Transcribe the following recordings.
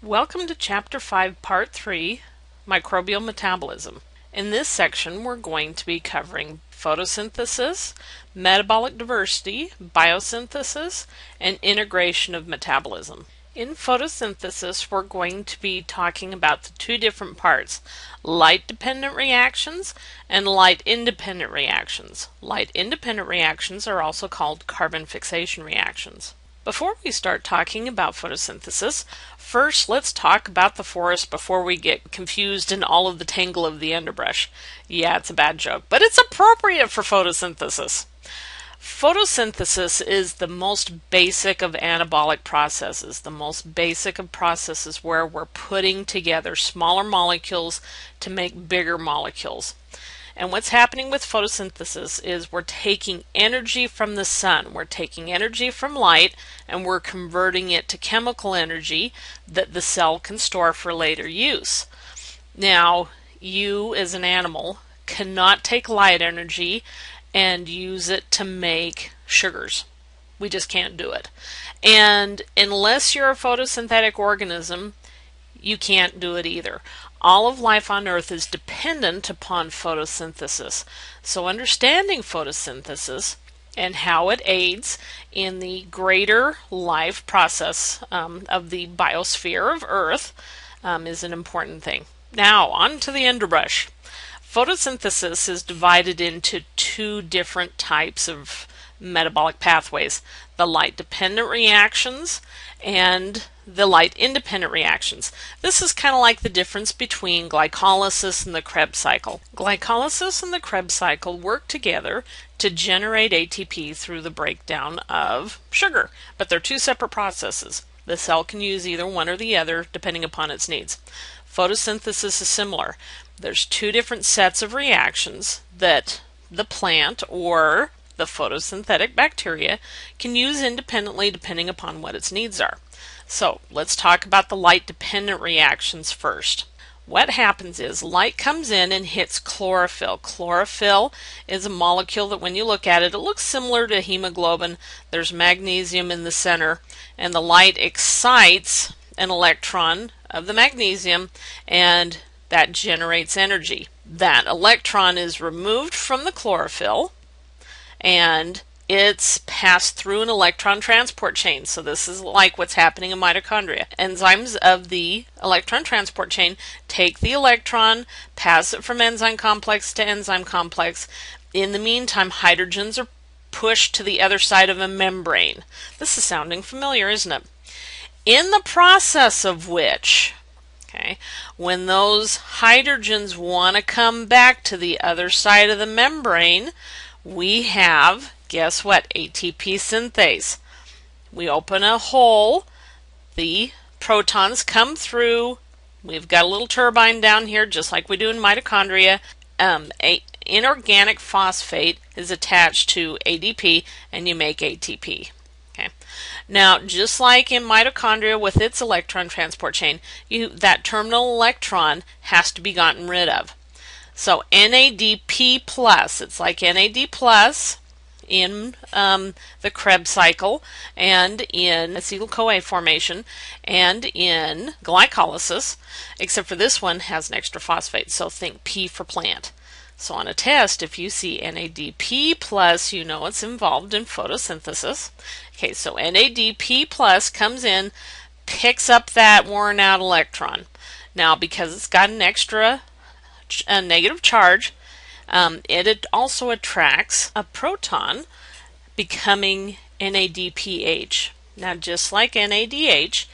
Welcome to Chapter 5, Part 3, Microbial Metabolism. In this section, we're going to be covering photosynthesis, metabolic diversity, biosynthesis, and integration of metabolism. In photosynthesis, we're going to be talking about the two different parts, light-dependent reactions and light-independent reactions. Light-independent reactions are also called carbon fixation reactions. Before we start talking about photosynthesis, first let's talk about the forest before we get confused in all of the tangle of the underbrush. Yeah, it's a bad joke, but it's appropriate for photosynthesis. Photosynthesis is the most basic of anabolic processes, the most basic of processes where we're putting together smaller molecules to make bigger molecules. And what's happening with photosynthesis is we're taking energy from the sun, we're taking energy from light, and we're converting it to chemical energy that the cell can store for later use. Now, you as an animal cannot take light energy and use it to make sugars. We just can't do it. And unless you're a photosynthetic organism, you can't do it either. All of life on Earth is dependent upon photosynthesis. So understanding photosynthesis and how it aids in the greater life process of the biosphere of Earth is an important thing. Now, on to the underbrush. Photosynthesis is divided into two different types of metabolic pathways, the light-dependent reactions and the light-independent reactions. This is kind of like the difference between glycolysis and the Krebs cycle. Glycolysis and the Krebs cycle work together to generate ATP through the breakdown of sugar, but they're two separate processes. The cell can use either one or the other depending upon its needs. Photosynthesis is similar. There's two different sets of reactions that the plant or the photosynthetic bacteria can use independently depending upon what its needs are. So let's talk about the light-dependent reactions first. What happens is light comes in and hits chlorophyll. Chlorophyll is a molecule that when you look at it, it looks similar to hemoglobin. There's magnesium in the center, and the light excites an electron of the magnesium, and that generates energy. That electron is removed from the chlorophyll, and it's passed through an electron transport chain. So this is like what's happening in mitochondria. Enzymes of the electron transport chain take the electron, pass it from enzyme complex to enzyme complex. In the meantime, hydrogens are pushed to the other side of a membrane. This is sounding familiar, isn't it? In the process of which, when those hydrogens want to come back to the other side of the membrane, we have, guess what, ATP synthase. We open a hole, the protons come through, we've got a little turbine down here just like we do in mitochondria. Inorganic phosphate is attached to ADP and you make ATP. Now, just like in mitochondria with its electron transport chain, that terminal electron has to be gotten rid of. So NADP+, it's like NAD+, in the Krebs cycle and in acetyl-CoA formation and in glycolysis, except for this one has an extra phosphate, so think P for plant. So on a test, if you see NADP+, you know it's involved in photosynthesis. Okay, so NADP+ comes in, picks up that worn out electron. Now, because it's got an extra negative charge, it also attracts a proton, becoming NADPH. Now, just like NADH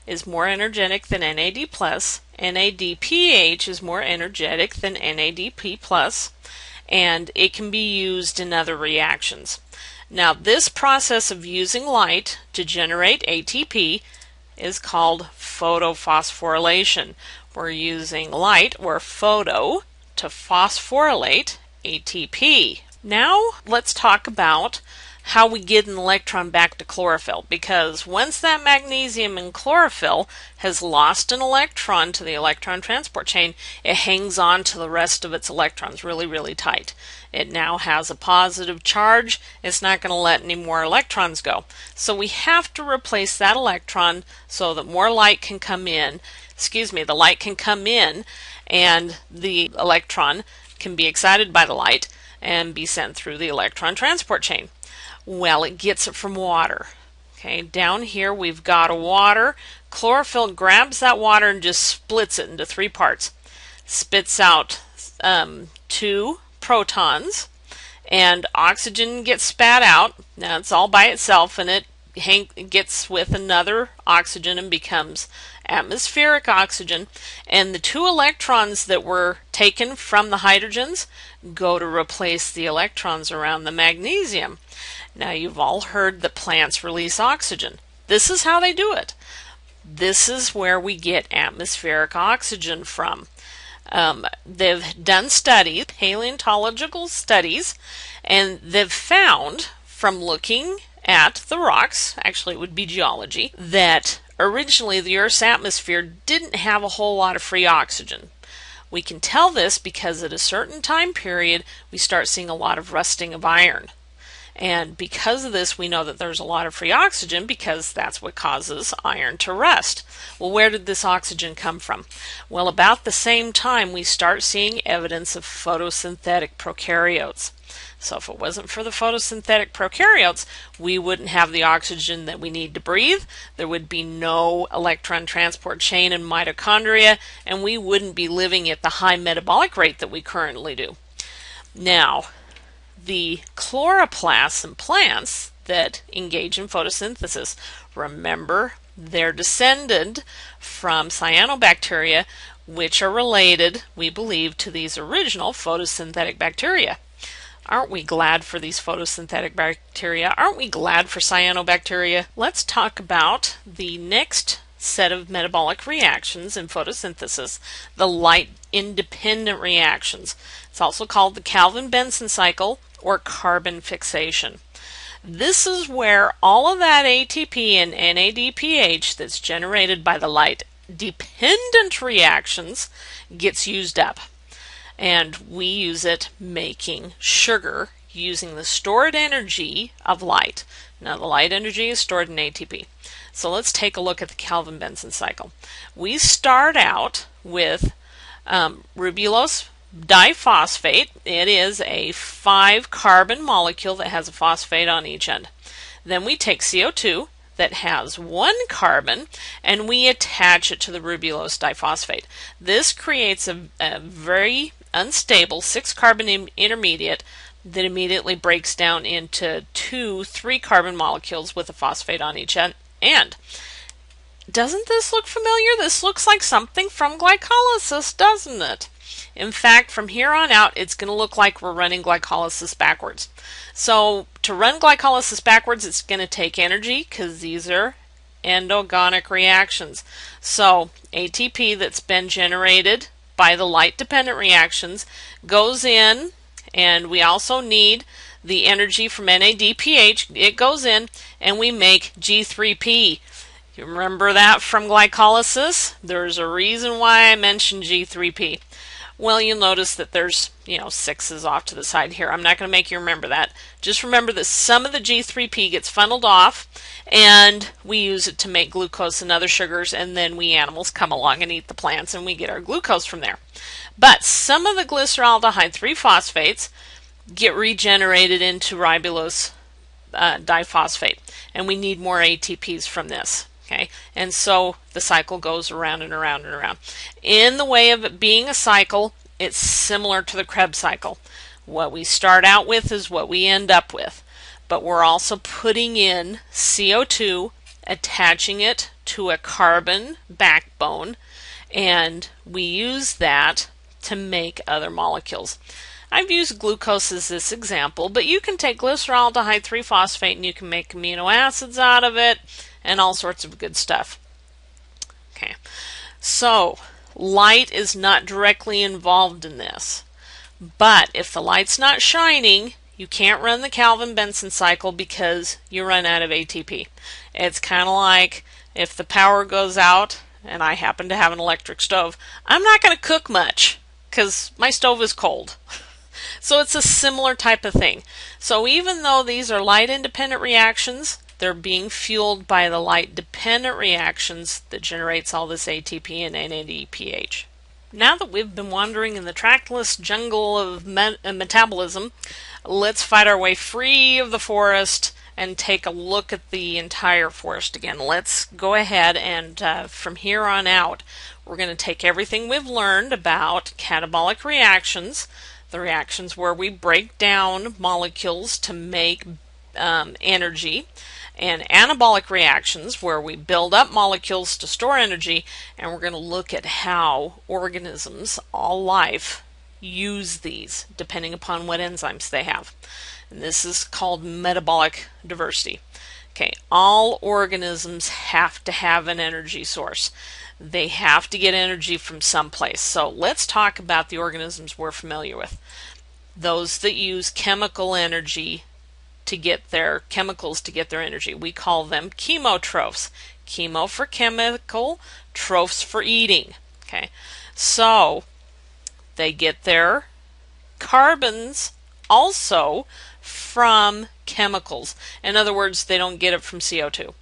is more energetic than NAD+, NADPH is more energetic than NADP+, and it can be used in other reactions. Now, this process of using light to generate ATP is called photophosphorylation. We're using light, or photo, to phosphorylate ATP. Now let's talk about how we get an electron back to chlorophyll, because once that magnesium in chlorophyll has lost an electron to the electron transport chain, it hangs on to the rest of its electrons really, really tight. It now has a positive charge. It's not going to let any more electrons go. So we have to replace that electron so that more light can come in. The light can come in and the electron can be excited by the light and be sent through the electron transport chain. Well, it gets it from water. Okay, down here we've got a water. Chlorophyll grabs that water and just splits it into 3 parts. Spits out 2 protons, and oxygen gets spat out. Now it's all by itself, and it gets with another oxygen and becomes atmospheric oxygen, and the 2 electrons that were taken from the hydrogens go to replace the electrons around the magnesium. Now you've all heard that plants release oxygen. This is how they do it. This is where we get atmospheric oxygen from. They've done studies, paleontological studies, and they've found from looking at the rocks, actually it would be geology, that originally the Earth's atmosphere didn't have a whole lot of free oxygen. We can tell this because at a certain time period we start seeing a lot of rusting of iron. And because of this, we know that there's a lot of free oxygen because that's what causes iron to rust. Well, where did this oxygen come from? Well, about the same time we start seeing evidence of photosynthetic prokaryotes. So if it wasn't for the photosynthetic prokaryotes, we wouldn't have the oxygen that we need to breathe. There would be no electron transport chain in mitochondria, and we wouldn't be living at the high metabolic rate that we currently do. Now, the chloroplasts in plants that engage in photosynthesis, remember, they're descended from cyanobacteria, which are related, we believe, to these original photosynthetic bacteria. Aren't we glad for these photosynthetic bacteria? Aren't we glad for cyanobacteria? Let's talk about the next set of metabolic reactions in photosynthesis, the light-independent reactions. It's also called the Calvin-Benson cycle or carbon fixation. This is where all of that ATP and NADPH that's generated by the light-dependent reactions gets used up. And we use it making sugar using the stored energy of light. Now the light energy is stored in ATP. So let's take a look at the Calvin-Benson cycle. We start out with ribulose diphosphate. It is a 5-carbon molecule that has a phosphate on each end. Then we take CO2 that has 1 carbon and we attach it to the ribulose diphosphate. This creates a very unstable 6-carbon intermediate that immediately breaks down into 2 3-carbon molecules with a phosphate on each end. Doesn't this look familiar? This looks like something from glycolysis, doesn't it? In fact, from here on out, it's going to look like we're running glycolysis backwards. So to run glycolysis backwards, it's going to take energy because these are endogonic reactions. So ATP that's been generated by the light-dependent reactions goes in, and we also need the energy from NADPH. It goes in, and we make G3P. You remember that from glycolysis? There's a reason why I mentioned G3P. Well, you'll notice that there's, 6s off to the side here. I'm not going to make you remember that. Just remember that some of the G3P gets funneled off, and we use it to make glucose and other sugars, and then we animals come along and eat the plants, and we get our glucose from there. But some of the glyceraldehyde 3-phosphates get regenerated into ribulose diphosphate, and we need more ATPs from this. Okay, and so the cycle goes around and around and around. In the way of it being a cycle, it's similar to the Krebs cycle. What we start out with is what we end up with, but we're also putting in CO2, attaching it to a carbon backbone, and we use that to make other molecules. I've used glucose as this example, but you can take glyceraldehyde 3-phosphate and you can make amino acids out of it and all sorts of good stuff. Okay, so light is not directly involved in this, but if the light's not shining, you can't run the Calvin-Benson cycle because you run out of ATP. It's kind of like if the power goes out and I happen to have an electric stove, I'm not going to cook much because my stove is cold. So it's a similar type of thing. So even though these are light-independent reactions, they're being fueled by the light-dependent reactions that generates all this ATP and NADPH. Now that we've been wandering in the trackless jungle of metabolism, let's fight our way free of the forest and take a look at the entire forest again. Let's go ahead and from here on out, we're going to take everything we've learned about catabolic reactions, the reactions where we break down molecules to make energy, and anabolic reactions where we build up molecules to store energy, and we're going to look at how organisms, all life, use these depending upon what enzymes they have. And this is called metabolic diversity. Okay, all organisms have to have an energy source. They have to get energy from someplace. So let's talk about the organisms we're familiar with. Those that use chemical energy to get their chemicals to get their energy. We call them chemotrophs. Chemo for chemical, trophs for eating. Okay, so they get their carbons also from chemicals. In other words, they don't get it from CO2.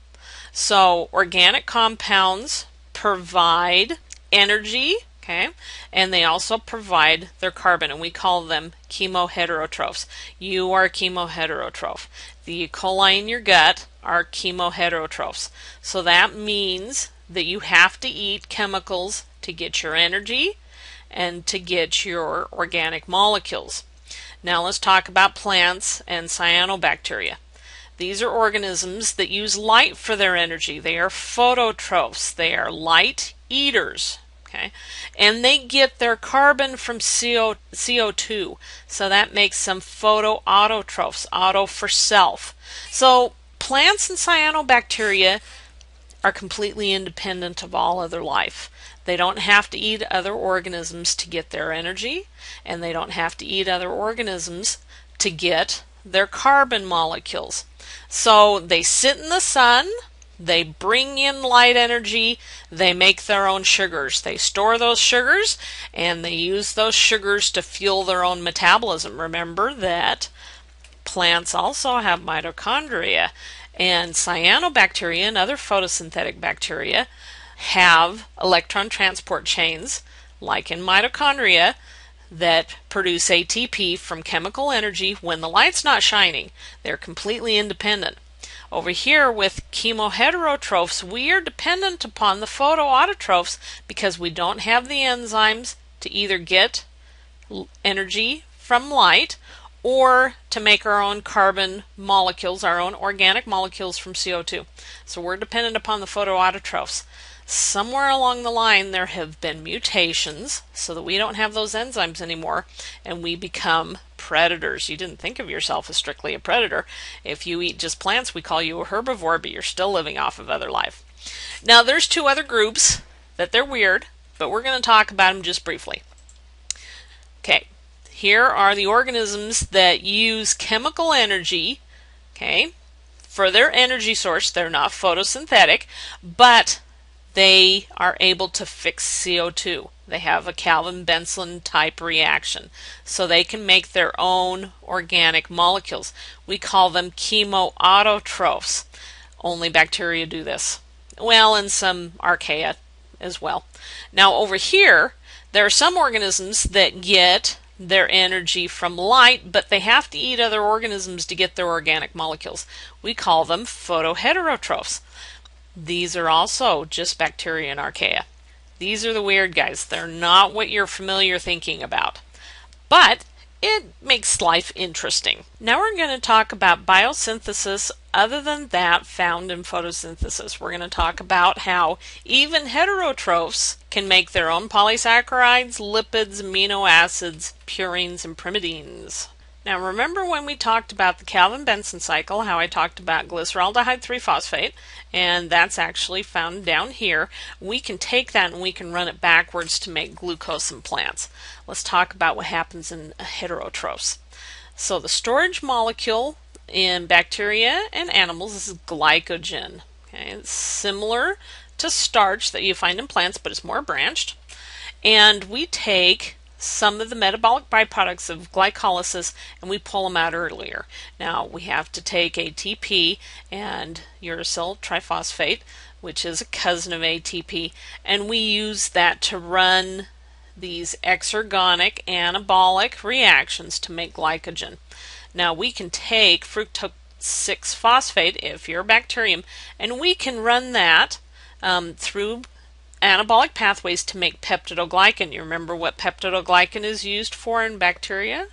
So organic compounds provide energy, okay, and they also provide their carbon, and we call them chemoheterotrophs. You are a chemoheterotroph. The E. coli in your gut are chemoheterotrophs. So that means that you have to eat chemicals to get your energy and to get your organic molecules. Now let's talk about plants and cyanobacteria. These are organisms that use light for their energy. They are phototrophs. They are light eaters. Okay, and they get their carbon from CO2, so that makes them photoautotrophs, auto for self. So plants and cyanobacteria are completely independent of all other life. They don't have to eat other organisms to get their energy, and they don't have to eat other organisms to get their carbon molecules. So they sit in the sun, they bring in light energy, they make their own sugars. They store those sugars, and they use those sugars to fuel their own metabolism. Remember that plants also have mitochondria, and cyanobacteria and other photosynthetic bacteria have electron transport chains, like in mitochondria, that produce ATP from chemical energy when the light's not shining. They're completely independent. Over here with chemoheterotrophs, we are dependent upon the photoautotrophs because we don't have the enzymes to either get energy from light or to make our own carbon molecules, our own organic molecules from CO2. So we're dependent upon the photoautotrophs. Somewhere along the line there have been mutations so that we don't have those enzymes anymore and we become predators. You didn't think of yourself as strictly a predator. If you eat just plants, we call you a herbivore, but you're still living off of other life. Now there's two other groups that they're weird, but we're going to talk about them just briefly. Okay, here are the organisms that use chemical energy, okay, for their energy source. They're not photosynthetic, but they are able to fix CO2. They have a Calvin-Benson type reaction, so they can make their own organic molecules. We call them chemoautotrophs. Only bacteria do this. Well, and some archaea as well. Now over here, there are some organisms that get their energy from light, but they have to eat other organisms to get their organic molecules. We call them photoheterotrophs. These are also just bacteria and archaea. These are the weird guys. They're not what you're familiar thinking about. But it makes life interesting. Now we're going to talk about biosynthesis other than that found in photosynthesis. We're going to talk about how even heterotrophs can make their own polysaccharides, lipids, amino acids, purines, and pyrimidines. Now remember when we talked about the Calvin-Benson cycle, how I talked about glyceraldehyde 3-phosphate, and that's actually found down here. We can take that and we can run it backwards to make glucose in plants. Let's talk about what happens in heterotrophs. So the storage molecule in bacteria and animals is glycogen. Okay, it's similar to starch that you find in plants, but it's more branched. And we take some of the metabolic byproducts of glycolysis and we pull them out earlier. Now we have to take ATP and uracil triphosphate, which is a cousin of ATP, and we use that to run these exergonic anabolic reactions to make glycogen. Now we can take fructose 6-phosphate, if you're a bacterium, and we can run that through anabolic pathways to make peptidoglycan. You remember what peptidoglycan is used for in bacteria?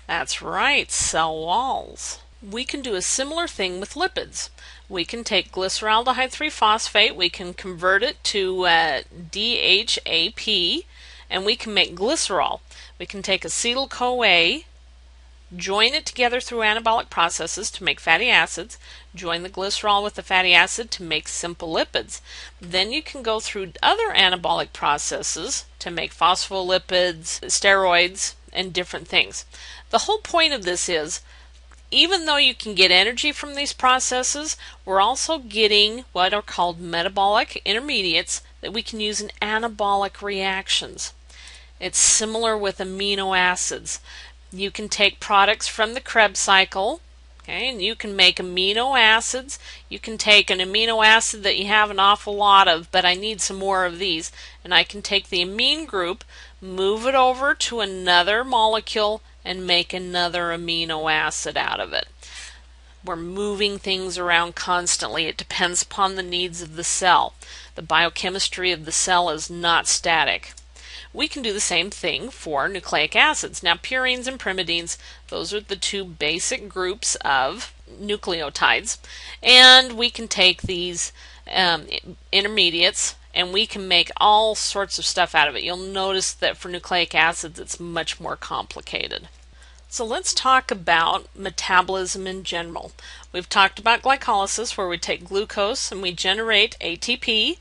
That's right, cell walls. We can do a similar thing with lipids. We can take glyceraldehyde 3-phosphate, we can convert it to DHAP, and we can make glycerol. We can take acetyl-CoA, join it together through anabolic processes to make fatty acids, join the glycerol with the fatty acid to make simple lipids. Then you can go through other anabolic processes to make phospholipids, steroids, and different things. The whole point of this is, even though you can get energy from these processes, we're also getting what are called metabolic intermediates that we can use in anabolic reactions. It's similar with amino acids. You can take products from the Krebs cycle, okay, and you can make amino acids. You can take an amino acid that you have an awful lot of, but I need some more of these, and I can take the amine group, move it over to another molecule, and make another amino acid out of it. We're moving things around constantly. It depends upon the needs of the cell. The biochemistry of the cell is not static. We can do the same thing for nucleic acids. Now, purines and pyrimidines, those are the two basic groups of nucleotides, and we can take these intermediates and we can make all sorts of stuff out of it. You'll notice that for nucleic acids it's much more complicated. So let's talk about metabolism in general. We've talked about glycolysis, where we take glucose and we generate ATP.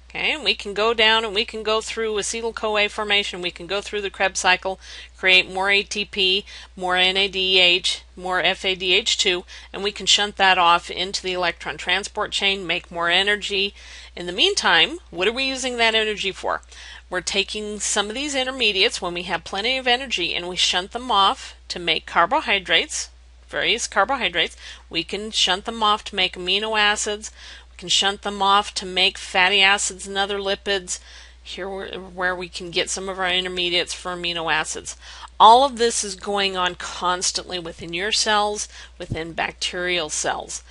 Okay, and we can go down and we can go through acetyl-CoA formation, we can go through the Krebs cycle, create more ATP, more NADH, more FADH2, and we can shunt that off into the electron transport chain, make more energy. In the meantime, what are we using that energy for? We're taking some of these intermediates when we have plenty of energy and we shunt them off to make carbohydrates, various carbohydrates. We can shunt them off to make amino acids. Can shunt them off to make fatty acids and other lipids. Here where we can get some of our intermediates for amino acids. All of this is going on constantly within your cells, within bacterial cells.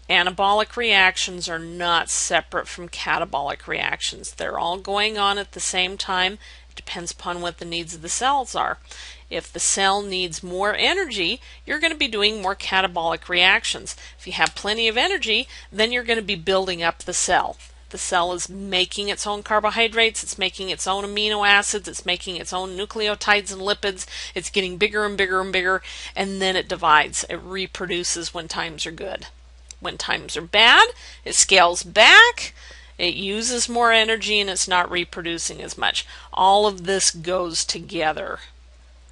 Anabolic reactions are not separate from catabolic reactions. They're all going on at the same time. It depends upon what the needs of the cells are. If the cell needs more energy, you're going to be doing more catabolic reactions. If you have plenty of energy, then you're going to be building up the cell. The cell is making its own carbohydrates, it's making its own amino acids, it's making its own nucleotides and lipids. It's getting bigger and bigger and bigger, and then it divides. It reproduces when times are good. When times are bad, it scales back. It uses more energy and it's not reproducing as much. All of this goes together.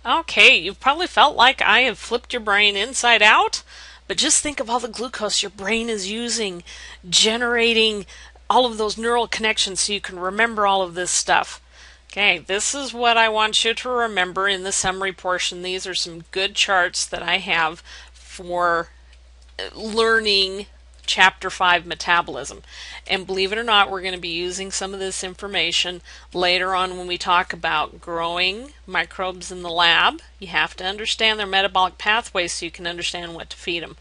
Okay, you've probably felt like I have flipped your brain inside out, but just think of all the glucose your brain is using, generating all of those neural connections so you can remember all of this stuff. Okay, this is what I want you to remember in the summary portion. These are some good charts that I have for learning Chapter 5 Metabolism. And believe it or not, we're going to be using some of this information later on when we talk about growing microbes in the lab. You have to understand their metabolic pathways so you can understand what to feed them.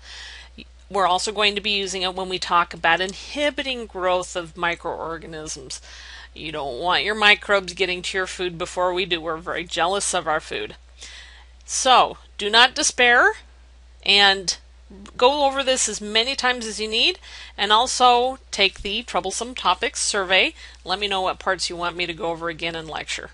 We're also going to be using it when we talk about inhibiting growth of microorganisms. You don't want your microbes getting to your food before we do. We're very jealous of our food. So, do not despair, and go over this as many times as you need, and also take the Troublesome Topics survey. Let me know what parts you want me to go over again in lecture.